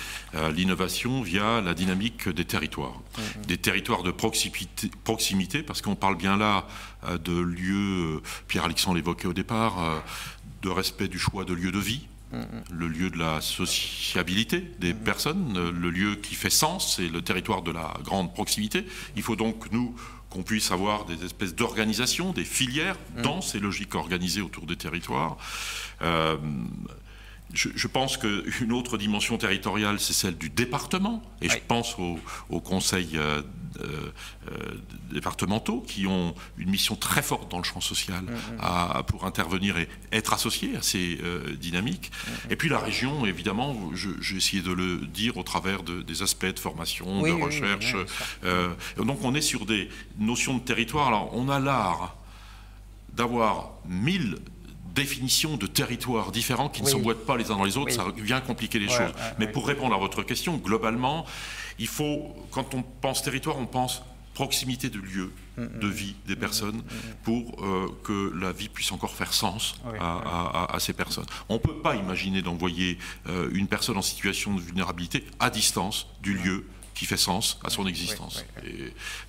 l'innovation via la dynamique des territoires. Des territoires de proximité, parce qu'on parle bien là de lieux, Pierre-Alexandre l'évoquait au départ, de respect du choix de lieu de vie, le lieu de la sociabilité des personnes, le lieu qui fait sens, c'est le territoire de la grande proximité. Il faut donc, qu'on puisse avoir des espèces d'organisations, des filières dans ces logiques organisées autour des territoires. Je pense qu'une autre dimension territoriale, c'est celle du département. Et je pense aux conseils départementaux qui ont une mission très forte dans le champ social pour intervenir et être associés à ces dynamiques. Et puis la région, évidemment, j'ai essayé de le dire au travers des aspects de formation, de recherche. Donc on est sur des notions de territoire. Alors on a l'art d'avoir 1000 définitions de territoires différents qui ne s'emboîtent pas les uns dans les autres, ça vient compliquer les choses. Mais pour répondre à votre question, globalement, il faut, quand on pense territoire, on pense proximité de lieu de vie des personnes pour que la vie puisse encore faire sens à ces personnes. On ne peut pas imaginer d'envoyer une personne en situation de vulnérabilité à distance du lieu qui fait sens à son existence.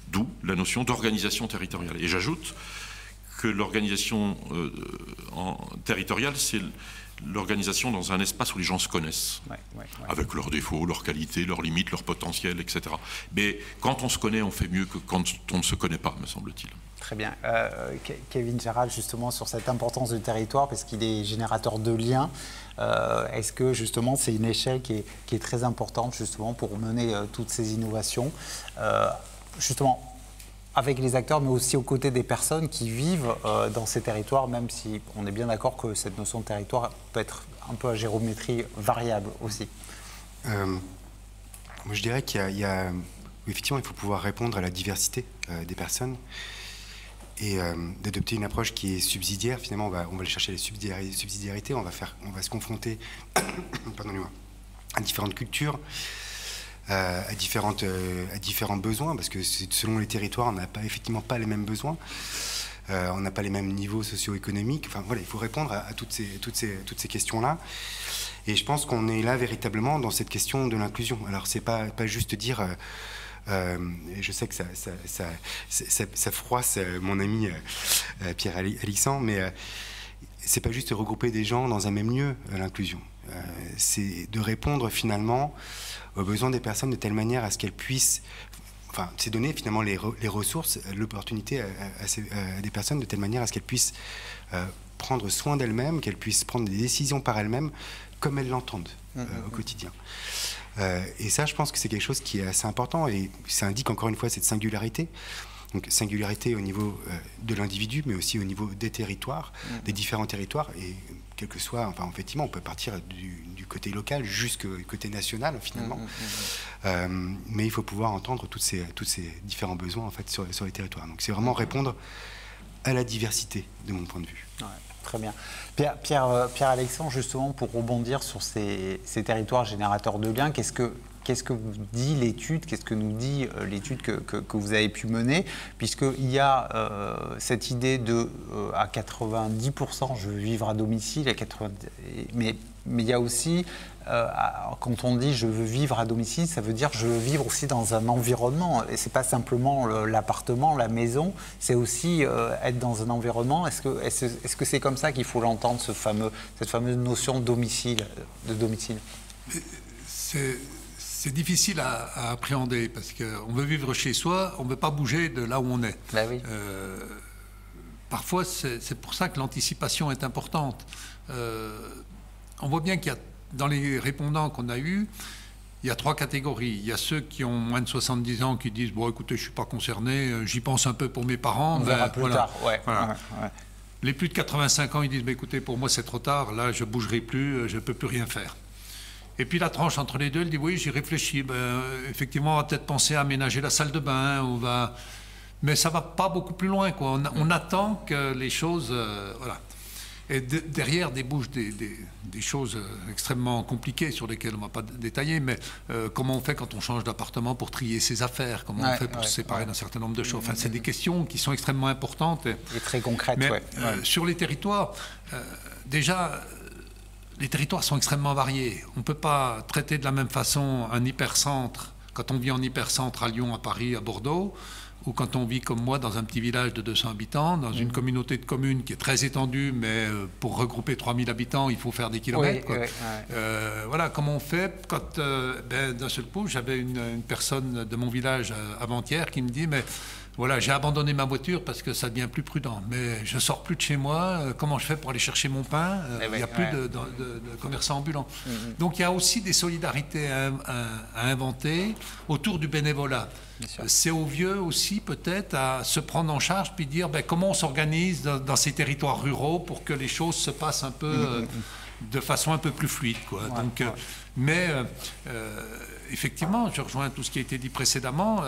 D'où la notion d'organisation territoriale. Et j'ajoute que l'organisation territoriale, c'est l'organisation dans un espace où les gens se connaissent, avec leurs défauts, leurs qualités, leurs limites, leurs potentiels, etc. Mais quand on se connaît, on fait mieux que quand on ne se connaît pas, me semble-t-il. Très bien. Kevin Gérald, justement, sur cette importance du territoire, parce qu'il est générateur de liens, est-ce que, justement, c'est une échelle qui est très importante, justement, pour mener toutes ces innovations, justement, avec les acteurs, mais aussi aux côtés des personnes qui vivent dans ces territoires, même si on est bien d'accord que cette notion de territoire peut être un peu à géométrie variable aussi. Moi, je dirais effectivement, il faut pouvoir répondre à la diversité des personnes et d'adopter une approche qui est subsidiaire. Finalement, on va aller chercher les subsidiarités, on va se confronter pardonnez-moi, à différentes cultures, à différents besoins, parce que selon les territoires, on n'a effectivement pas les mêmes besoins, on n'a pas les mêmes niveaux socio-économiques. Enfin voilà, il faut répondre à toutes ces questions-là. Et je pense qu'on est là véritablement dans cette question de l'inclusion. Alors c'est pas juste dire, et je sais que ça froisse mon ami Pierre Alixan, mais c'est pas juste regrouper des gens dans un même lieu, l'inclusion. C'est de répondre finalement aux besoins des personnes de telle manière à ce qu'elles puissent, enfin, c'est donner finalement les ressources, l'opportunité à des personnes de telle manière à ce qu'elles puissent prendre soin d'elles-mêmes, qu'elles puissent prendre des décisions par elles-mêmes comme elles l'entendent au quotidien. Et ça, je pense que c'est quelque chose qui est assez important et ça indique encore une fois cette singularité. Donc singularité au niveau de l'individu, mais aussi au niveau des territoires, des différents territoires. Et quel que soit, enfin, effectivement, on peut partir du côté local jusqu'au côté national, finalement. Mais il faut pouvoir entendre tous ces différents besoins, en fait, sur les territoires. Donc c'est vraiment répondre à la diversité, de mon point de vue. Ouais, très bien. Pierre Alexandre, justement, pour rebondir sur ces territoires générateurs de liens, qu'est-ce que vous dit l'étude, qu'est-ce que nous dit l'étude que vous avez pu mener, puisqu'il y a cette idée de à 90%, je veux vivre à domicile, mais il y a aussi, quand on dit je veux vivre à domicile, ça veut dire je veux vivre aussi dans un environnement, et c'est pas simplement l'appartement, la maison, c'est aussi être dans un environnement. Est-ce que c'est comme ça qu'il faut l'entendre, cette fameuse notion de domicile? C'est difficile à appréhender parce qu'on veut vivre chez soi, on ne veut pas bouger de là où on est. Ben oui. Parfois, c'est pour ça que l'anticipation est importante. On voit bien qu'il y a, dans les répondants qu'on a eus, il y a 3 catégories. Il y a ceux qui ont moins de 70 ans qui disent « Bon, écoutez, je ne suis pas concerné, j'y pense un peu pour mes parents. » On verra plus tard, ouais. Voilà. Ouais. Les plus de 85 ans, ils disent bah, « Écoutez, pour moi, c'est trop tard, là, je ne bougerai plus, je ne peux plus rien faire. » Et puis la tranche entre les deux, elle dit oui, j'y réfléchis. Effectivement, on va peut-être penser à aménager la salle de bain, mais ça ne va pas beaucoup plus loin, quoi. On attend que les choses... voilà. Et derrière débouchent des choses extrêmement compliquées sur lesquelles on ne va pas détailler, mais comment on fait quand on change d'appartement pour trier ses affaires, comment on fait pour se séparer d'un certain nombre de choses. Enfin, c'est des questions qui sont extrêmement importantes. Et très concrètes, mais, sur les territoires, déjà... Les territoires sont extrêmement variés. On ne peut pas traiter de la même façon un hypercentre quand on vit en hypercentre à Lyon, à Paris, à Bordeaux, ou quand on vit comme moi dans un petit village de 200 habitants, dans une communauté de communes qui est très étendue, mais pour regrouper 3000 habitants, il faut faire des kilomètres. Oui, voilà, comment on fait quand, d'un seul coup, j'avais une personne de mon village avant-hier qui me dit, mais voilà, j'ai abandonné ma voiture parce que ça devient plus prudent, mais je ne sors plus de chez moi, comment je fais pour aller chercher mon pain? Il n'y a plus de commerçants ambulants. Donc il y a aussi des solidarités à inventer autour du bénévolat. C'est aux vieux aussi peut-être à se prendre en charge puis dire comment on s'organise dans ces territoires ruraux pour que les choses se passent un peu de façon un peu plus fluide, quoi. Donc, mais effectivement, je rejoins tout ce qui a été dit précédemment,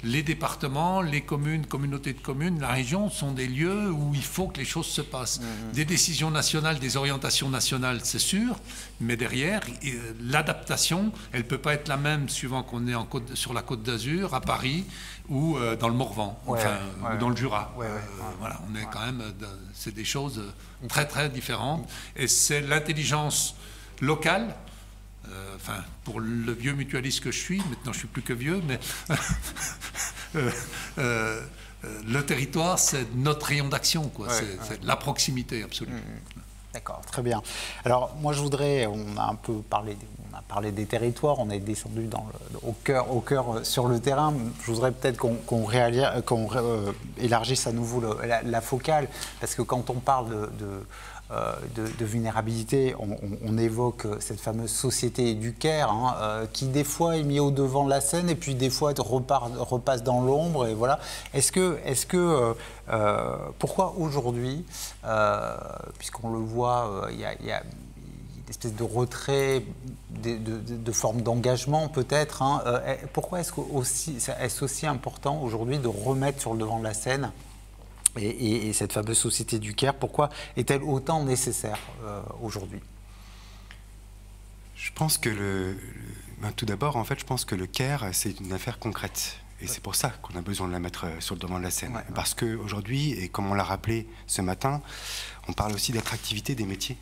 les départements, les communes, communautés de communes, la région sont des lieux où il faut que les choses se passent. Des décisions nationales, des orientations nationales, c'est sûr, mais derrière, l'adaptation, elle ne peut pas être la même suivant qu'on est sur la Côte d'Azur, à Paris ou dans le Morvan, ou dans le Jura. Voilà, on est quand même, c'est des choses très très différentes, et c'est l'intelligence locale. Enfin, pour le vieux mutualiste que je suis, maintenant je ne suis plus que vieux, mais le territoire, c'est notre rayon d'action, quoi. C'est la proximité absolue. D'accord, très bien. Alors moi je voudrais, on a un peu parlé, parlé des territoires, on est descendu au cœur sur le terrain. Je voudrais peut-être qu'on élargisse à nouveau la focale, parce que quand on parle de vulnérabilité, on évoque cette fameuse société du Caire, qui des fois est mis au devant de la scène et puis des fois repasse dans l'ombre. Et voilà. Pourquoi aujourd'hui, puisqu'on le voit, il y a une espèce de retrait, de forme d'engagement peut-être, pourquoi est-ce aussi important aujourd'hui de remettre sur le devant de la scène et cette fameuse société du Caire, pourquoi est-elle autant nécessaire aujourd'hui? Je pense que tout d'abord, en fait, je pense que le Caire, c'est une affaire concrète. Et c'est pour ça qu'on a besoin de la mettre sur le devant de la scène. Parce qu'aujourd'hui, et comme on l'a rappelé ce matin, on parle aussi d'attractivité des métiers.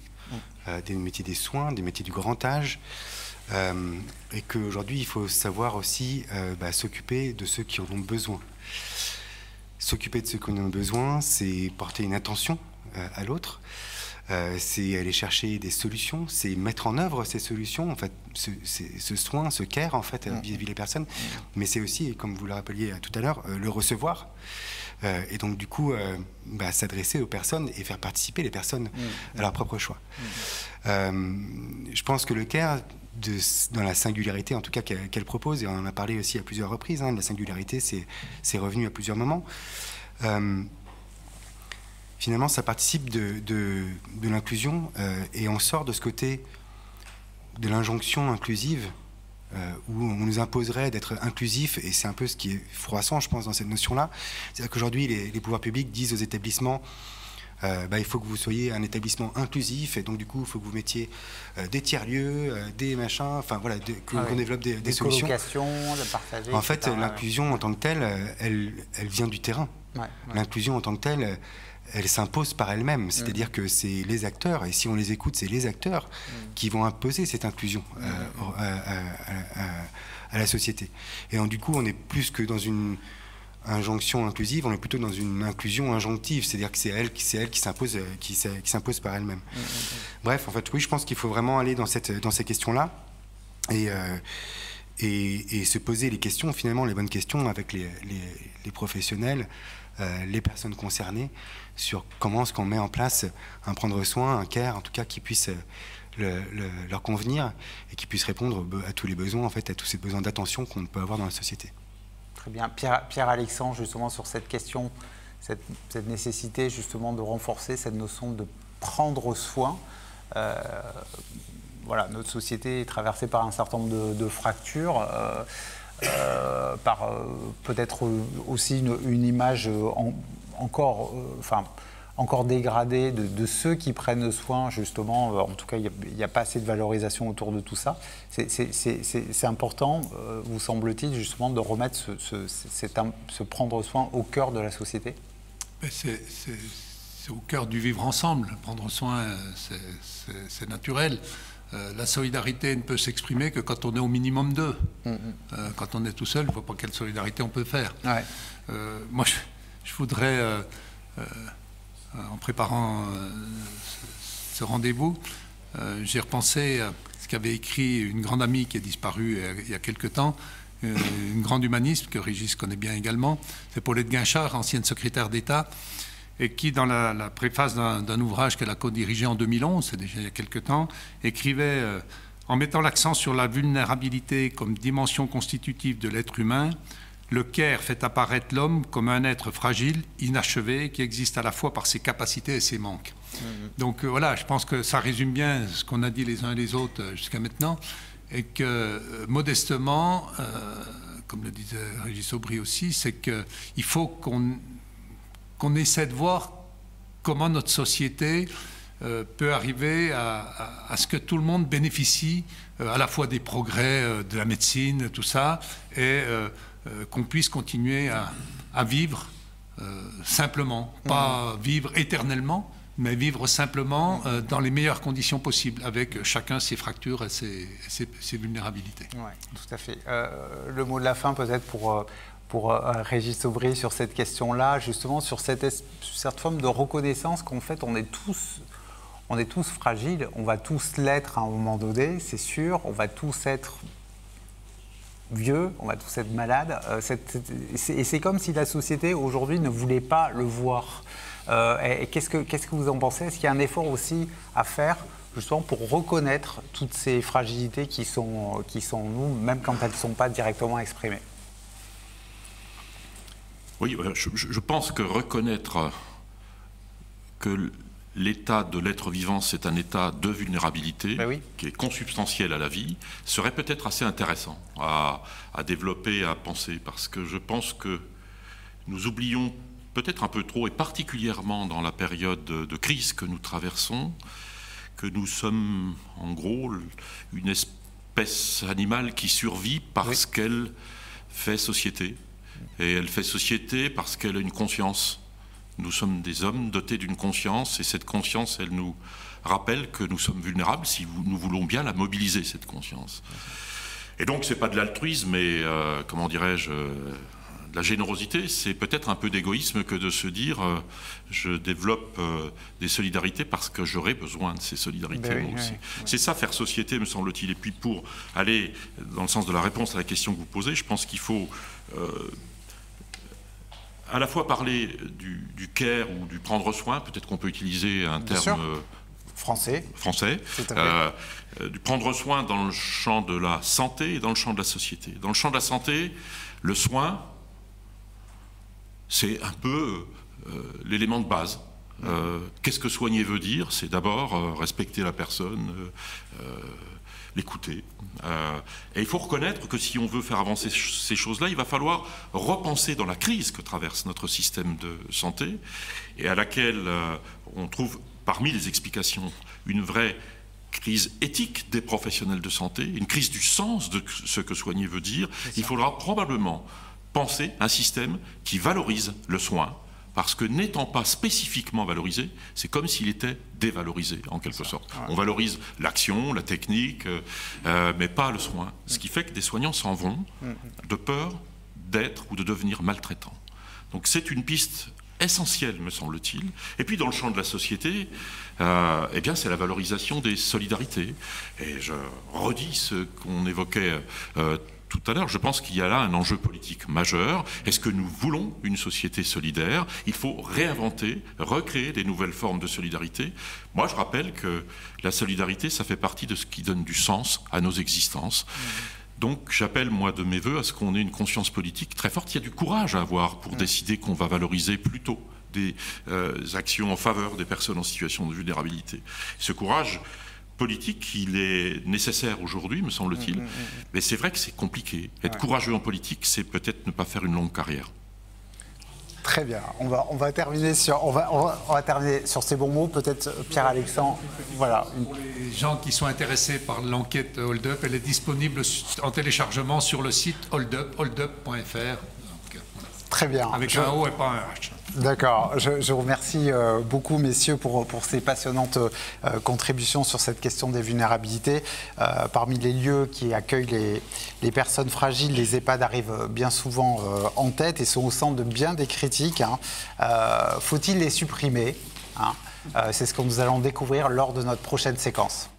Des métiers des soins, des métiers du grand âge. Et qu'aujourd'hui, il faut savoir aussi s'occuper de ceux qui en ont besoin. S'occuper de ceux qui en ont besoin, c'est porter une attention à l'autre, c'est aller chercher des solutions, c'est mettre en œuvre ces solutions, en fait, ce soin, ce care, en fait, vis-à-vis des personnes. Mais c'est aussi, comme vous le rappeliez tout à l'heure, le recevoir. Et donc, du coup, s'adresser aux personnes et faire participer les personnes à leur propre choix. Je pense que le care, dans la singularité en tout cas qu'elle propose, et on en a parlé aussi à plusieurs reprises, la singularité c'est revenu à plusieurs moments, finalement ça participe de l'inclusion, et on sort de ce côté de l'injonction inclusive où on nous imposerait d'être inclusif, et c'est un peu ce qui est froissant je pense dans cette notion-là. C'est-à-dire qu'aujourd'hui les pouvoirs publics disent aux établissements il faut que vous soyez un établissement inclusif, et donc du coup il faut que vous mettiez des tiers-lieux, des machins, enfin voilà, qu'on développe des solutions. De partager, en fait, l'inclusion en tant que telle, elle vient du terrain. L'inclusion en tant que telle, elle s'impose par elle-même, c'est-à-dire que c'est les acteurs, et si on les écoute, c'est les acteurs qui vont imposer cette inclusion à la société. Et donc du coup, on est plus que dans une injonction inclusive, on est plutôt dans une inclusion injonctive, c'est-à-dire que c'est elle qui s'impose par elle-même. Bref, en fait, oui, je pense qu'il faut vraiment aller dans ces questions-là et se poser les questions, finalement, les bonnes questions avec les professionnels, les personnes concernées, sur comment est-ce qu'on met en place un prendre soin, un care, en tout cas, qui puisse leur convenir et qui puisse répondre à tous les besoins, en fait, à tous ces besoins d'attention qu'on peut avoir dans la société. Très bien. Pierre-Alexandre, justement, sur cette question, cette nécessité, justement, de renforcer cette notion de prendre soin. Voilà, notre société est traversée par un certain nombre de fractures, par peut-être aussi une image encore dégradée de ceux qui prennent soin, justement. En tout cas, il n'y a pas assez de valorisation autour de tout ça. C'est important, vous semble-t-il, justement, de remettre ce prendre soin au cœur de la société. C'est au cœur du vivre ensemble. Prendre soin, c'est naturel. La solidarité ne peut s'exprimer que quand on est au minimum deux. Quand on est tout seul, je ne vois pas quelle solidarité on peut faire. Moi, je voudrais... en préparant ce rendez-vous, j'ai repensé à ce qu'avait écrit une grande amie qui est disparue il y a quelque temps, une grande humaniste que Régis connaît bien également, c'est Paulette Guinchard, ancienne secrétaire d'État, et qui, dans la préface d'un ouvrage qu'elle a co-dirigé en 2011, c'est déjà il y a quelque temps, écrivait en mettant l'accent sur la vulnérabilité comme dimension constitutive de l'être humain, le care fait apparaître l'homme comme un être fragile, inachevé, qui existe à la fois par ses capacités et ses manques. Donc voilà, je pense que ça résume bien ce qu'on a dit les uns et les autres jusqu'à maintenant, et que modestement, comme le disait Régis Aubry aussi, c'est qu'il faut qu'on essaie de voir comment notre société peut arriver à ce que tout le monde bénéficie à la fois des progrès de la médecine, tout ça, et qu'on puisse continuer à vivre simplement, pas vivre éternellement, mais vivre simplement dans les meilleures conditions possibles, avec chacun ses fractures et ses vulnérabilités. Oui, tout à fait. Le mot de la fin peut-être pour Régis Aubry sur cette question-là, justement sur cette forme de reconnaissance qu'en fait on est tous fragiles, on va tous l'être à un moment donné, c'est sûr, on va tous être vieux, on va tous être malades, et c'est comme si la société aujourd'hui ne voulait pas le voir. Et qu'est-ce que vous en pensez? Est-ce qu'il y a un effort aussi à faire justement pour reconnaître toutes ces fragilités qui sont en nous, même quand elles ne sont pas directement exprimées? Oui, je pense que reconnaître que l'état de l'être vivant, c'est un état de vulnérabilité qui est consubstantiel à la vie, serait peut-être assez intéressant à développer, à penser, parce que je pense que nous oublions peut-être un peu trop, et particulièrement dans la période de crise que nous traversons, que nous sommes en gros une espèce animale qui survit parce qu'elle fait société. Et elle fait société parce qu'elle a une conscience. Nous sommes des hommes dotés d'une conscience, et cette conscience, elle nous rappelle que nous sommes vulnérables si nous voulons bien la mobiliser, cette conscience. Et donc, ce n'est pas de l'altruisme, mais, comment dirais-je, de la générosité, c'est peut-être un peu d'égoïsme que de se dire je développe des solidarités parce que j'aurai besoin de ces solidarités moi aussi. C'est ça, faire société, me semble-t-il. Et puis, pour aller dans le sens de la réponse à la question que vous posez, je pense qu'il faut à la fois parler du care ou du prendre soin, peut-être qu'on peut utiliser un terme français, du prendre soin dans le champ de la santé et dans le champ de la société. Dans le champ de la santé, le soin, c'est un peu l'élément de base. Qu'est-ce que soigner veut dire? C'est d'abord respecter la personne, l'écouter. Et il faut reconnaître que si on veut faire avancer ces choses-là, il va falloir repenser dans la crise que traverse notre système de santé, et à laquelle on trouve parmi les explications une vraie crise éthique des professionnels de santé, une crise du sens de ce que soigner veut dire. Il faudra probablement penser un système qui valorise le soin, parce que n'étant pas spécifiquement valorisé, c'est comme s'il était dévalorisé, en quelque sorte. On valorise l'action, la technique, mais pas le soin. Ce qui fait que des soignants s'en vont de peur d'être ou de devenir maltraitants. Donc c'est une piste essentielle, me semble-t-il. Et puis dans le champ de la société, eh bien c'est la valorisation des solidarités. Et je redis ce qu'on évoquait tout à l'heure, je pense qu'il y a là un enjeu politique majeur. Est-ce que nous voulons une société solidaire? Il faut réinventer, recréer des nouvelles formes de solidarité. Moi, je rappelle que la solidarité, ça fait partie de ce qui donne du sens à nos existences. Donc, j'appelle, moi, de mes voeux à ce qu'on ait une conscience politique très forte. Il y a du courage à avoir pour décider qu'on va valoriser plutôt des actions en faveur des personnes en situation de vulnérabilité. Ce courage politique, il est nécessaire aujourd'hui, me semble-t-il, mais c'est vrai que c'est compliqué. Être courageux en politique, c'est peut-être ne pas faire une longue carrière. Très bien. On va terminer sur ces bons mots. Peut-être Pierre-Alexandre. Voilà. Pour les gens qui sont intéressés par l'enquête Hold Up, elle est disponible en téléchargement sur le site holdup.fr. Très bien. Avec un O et pas un H. D'accord. Je vous remercie beaucoup, messieurs, pour ces passionnantes contributions sur cette question des vulnérabilités. Parmi les lieux qui accueillent les personnes fragiles, les EHPAD arrivent bien souvent en tête et sont au centre de bien des critiques. Faut-il les supprimer? C'est ce que nous allons découvrir lors de notre prochaine séquence.